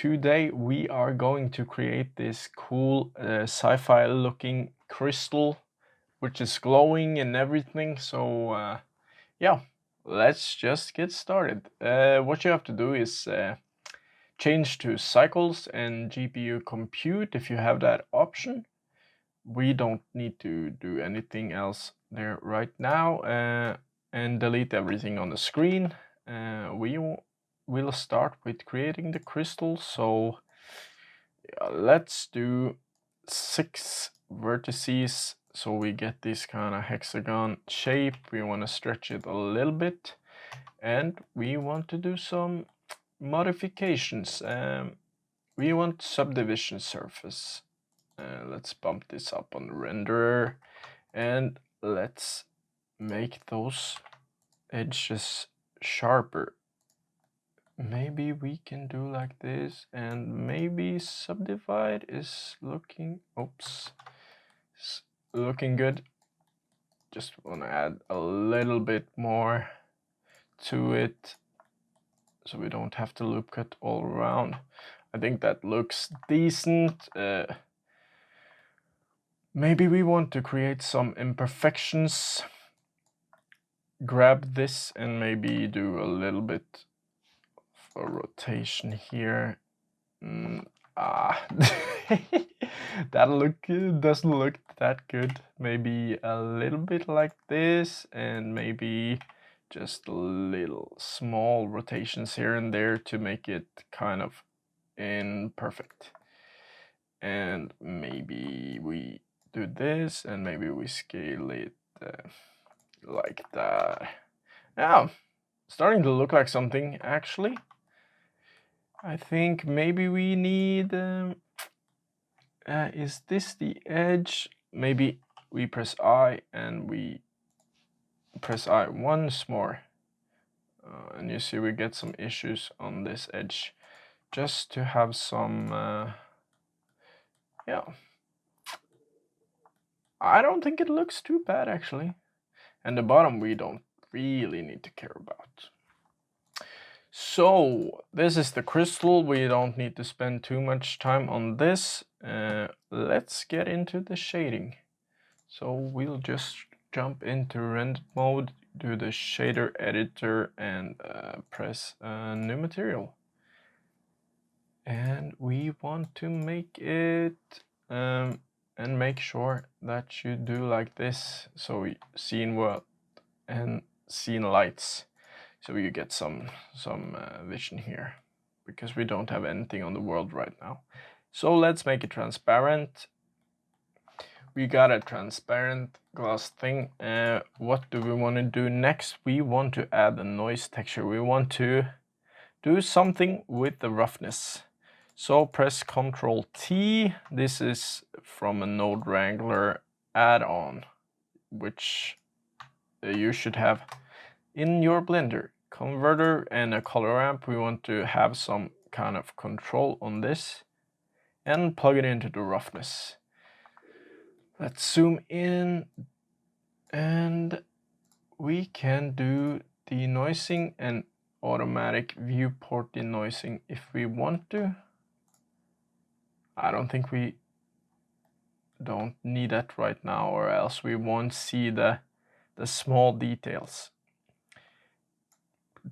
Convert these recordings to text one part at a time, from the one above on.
today we are going to create this cool sci-fi looking crystal which is glowing and everything. So yeah, let's just get started. What you have to do is change to cycles and GPU compute if you have that option. We don't need to do anything else there right now, and delete everything on the screen. We will start with creating the crystal. So yeah, let's do 6 vertices so we get this kind of hexagon shape. We want to stretch it a little bit, and we want to do some modifications. We want subdivision surface. Let's bump this up on the renderer, and let's make those edges sharper. Maybe we can do like this, and maybe subdivide is looking, oops, it's looking good. Just want to add a little bit more to it so we don't have to loop cut all around. I think that looks decent. Maybe we want to create some imperfections. Grab this and maybe do a little bit of a rotation here. That doesn't look that good. Maybe a little bit like this, and maybe just a little small rotations here and there to make it kind of imperfect. And maybe we do this, and maybe we scale it like that. Yeah, starting to look like something actually. I think maybe we need, is this the edge? Maybe we press I and we press I once more. And you see we get some issues on this edge. Just to have some, yeah. I don't think it looks too bad actually. And the bottom we don't really need to care about. So this is the crystal. We don't need to spend too much time on this. Let's get into the shading. So we'll just jump into render mode, do the shader editor, and press new material. And we want to make it and make sure that you do like this. So scene world and scene lights. So you get some vision here, because we don't have anything on the world right now. So let's make it transparent. We got a transparent glass thing. What do we want to do next? We want to add a noise texture. We want to do something with the roughness. So press Ctrl T. This is from a Node Wrangler add-on, which you should have in your Blender converter and a color ramp. We want to have some kind of control on this and plug it into the roughness. Let's zoom in, and we can do denoising and automatic viewport denoising if we want to. I don't think we don't need that right now, or else we won't see the small details.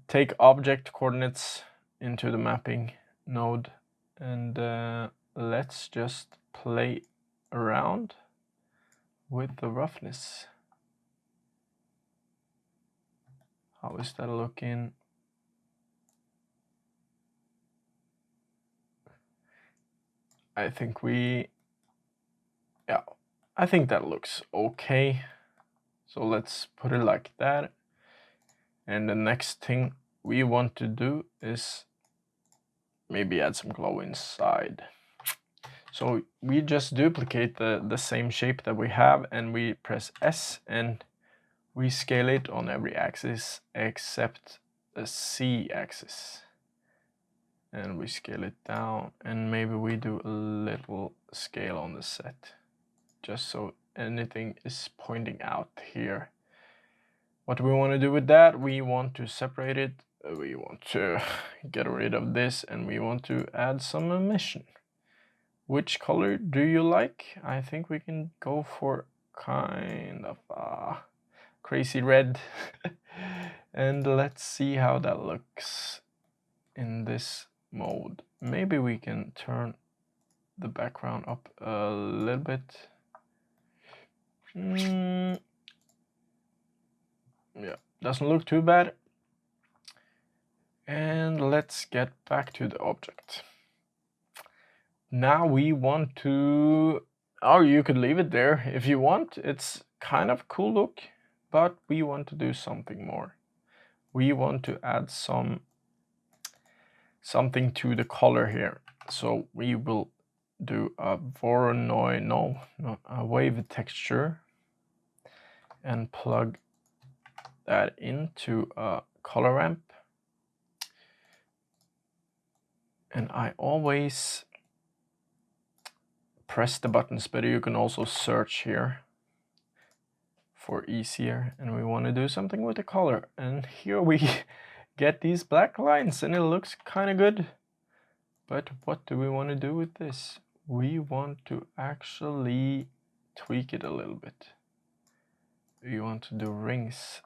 Take object coordinates into the mapping node, and let's just play around with the roughness. How is that looking? I think I think that looks okay. So let's put it like that. And the next thing we want to do is maybe add some glow inside. So we just duplicate the same shape that we have, and we press S, and we scale it on every axis except the C axis. And we scale it down, and maybe we do a little scale on the set, just so anything is pointing out here. What do we want to do with that? We want to separate it we want to get rid of this, and we want to add some emission. Which color do you like? I think we can go for kind of crazy red. And let's see how that looks in this mode. Maybe we can turn the background up a little bit. Yeah, doesn't look too bad. And let's get back to the object. Now we want to, or you could leave it there if you want. It's kind of a cool look, but we want to do something more. We want to add something to the color here. So we will do a Voronoi, no, a wave texture, and plug that into a color ramp. And I always press the buttons, but you can also search here for easier. And we want to do something with the color. And here we get these black lines, and it looks kind of good. But what do we want to do with this? We want to actually tweak it a little bit. We want to do rings.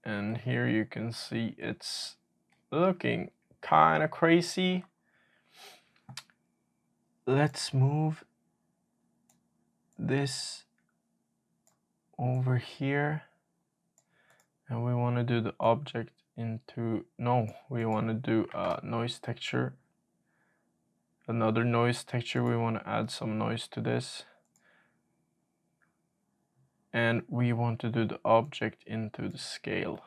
And here you can see it's looking kind of crazy. Let's move this over here. And we want to do the object into, no, we want to do a noise texture. Another noise texture, we want to add some noise to this. And we want to do the object into the scale.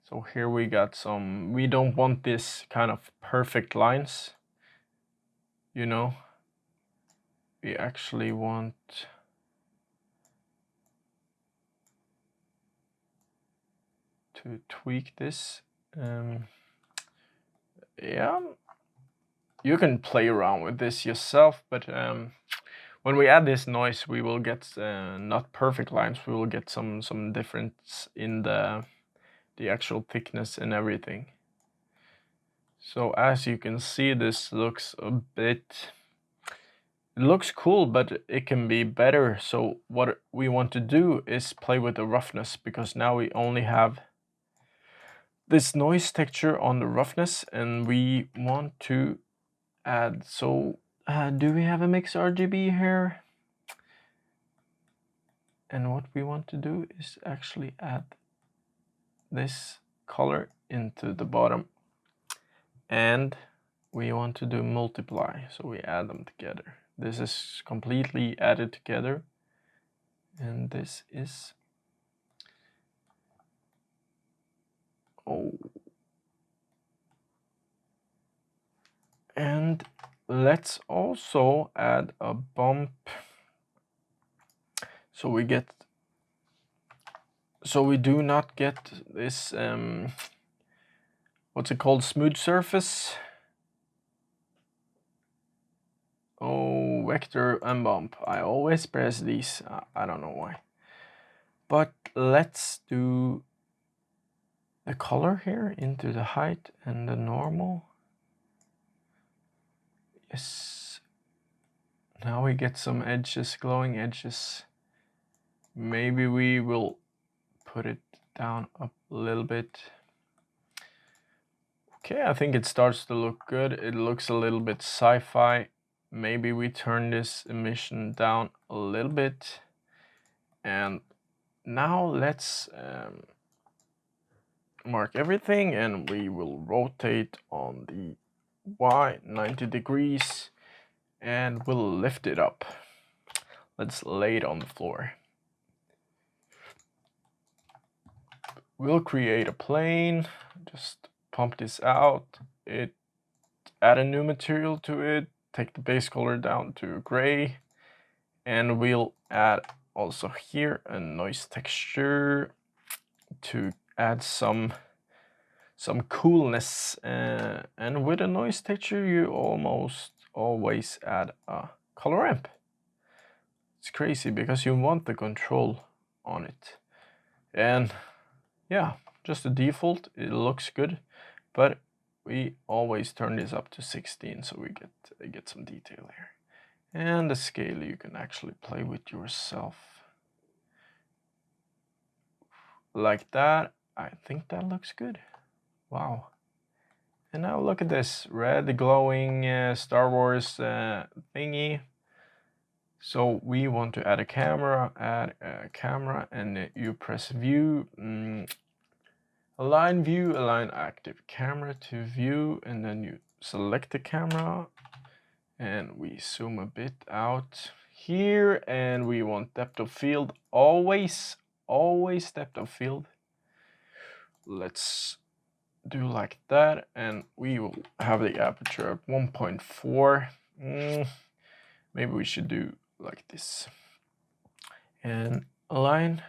So here we got some, we don't want this kind of perfect lines, you know. We actually want to tweak this. Yeah, you can play around with this yourself, but when we add this noise, we will get not perfect lines. We will get some difference in the actual thickness and everything. So as you can see, this looks a bit, it looks cool, but it can be better. So what we want to do is play with the roughness, because now we only have this noise texture on the roughness, and we want to add, so do we have a mix RGB here? And what we want to do is actually add this color into the bottom, and we want to do multiply, so we add them together. This is completely added together, and this is, oh, and let's also add a bump, so we get, so we do not get this what's it called, smooth surface. Oh, vector and bump. I always press these. I don't know why. But let's do the color here into the height and the normal. Yes. Now we get some edges, glowing edges. Maybe we will put it down a little bit. Okay, I think it starts to look good. It looks a little bit sci-fi. Maybe we turn this emission down a little bit. And now let's mark everything, and we will rotate on the Y 90 degrees, and we'll lift it up. Let's lay it on the floor. We'll create a plane, just pump this out, add a new material to it, take the base color down to gray, and we'll add also here a noise texture to add some coolness, and with a noise texture you almost always add a color ramp. It's crazy because you want the control on it. And yeah, just the default. It looks good, but we always turn this up to 16 so we get some detail here. And the scale you can actually play with yourself. Like that. I think that looks good. Wow. And now look at this red glowing Star Wars thingy. So we want to add a camera, and you press view, align view, align active camera to view, and then you select the camera, and we zoom a bit out here, and we want depth of field, always depth of field. Let's do like that, and we will have the aperture at 1.4. Maybe we should do like this. And align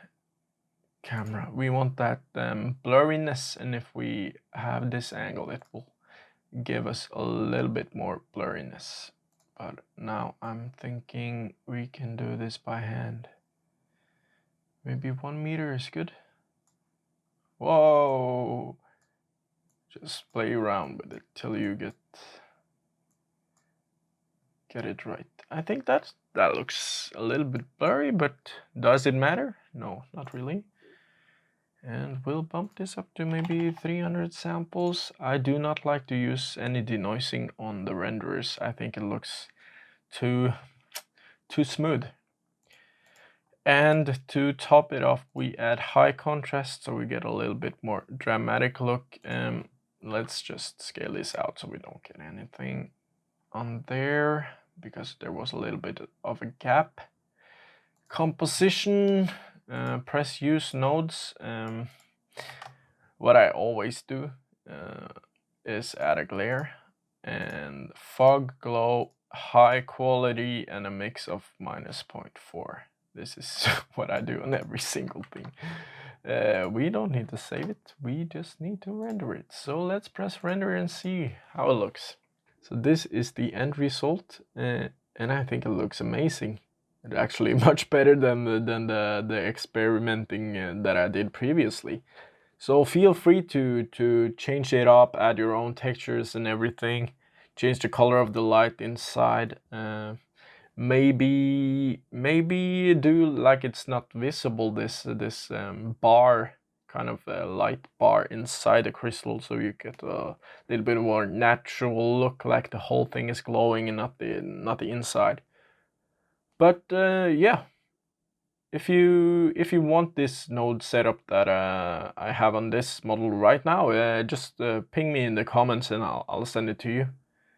camera. We want that blurriness, and if we have this angle, it will give us a little bit more blurriness. But now I'm thinking we can do this by hand. Maybe 1 meter is good. Whoa! Just play around with it till you get it right. I think that looks a little bit blurry, but does it matter? No, not really. And we'll bump this up to maybe 300 samples. I do not like to use any denoising on the renderers. I think it looks too smooth. And to top it off, we add high contrast so we get a little bit more dramatic look. Let's just scale this out so we don't get anything on there, because there was a little bit of a gap. Composition, press use nodes. What I always do is add a glare and fog, glow, high quality, and a mix of -0.4. This is what I do on every single thing. We don't need to save it, we just need to render it. So let's press render and see how it looks. So this is the end result, and I think it looks amazing. It's actually much better than the experimenting that I did previously. So feel free to change it up, add your own textures and everything. Change the color of the light inside. Maybe do like it's not visible, this bar, kind of a light bar inside the crystal, so you get a little bit more natural look, like the whole thing is glowing and not the inside. But yeah, if you want this node setup that I have on this model right now, just ping me in the comments and I'll send it to you.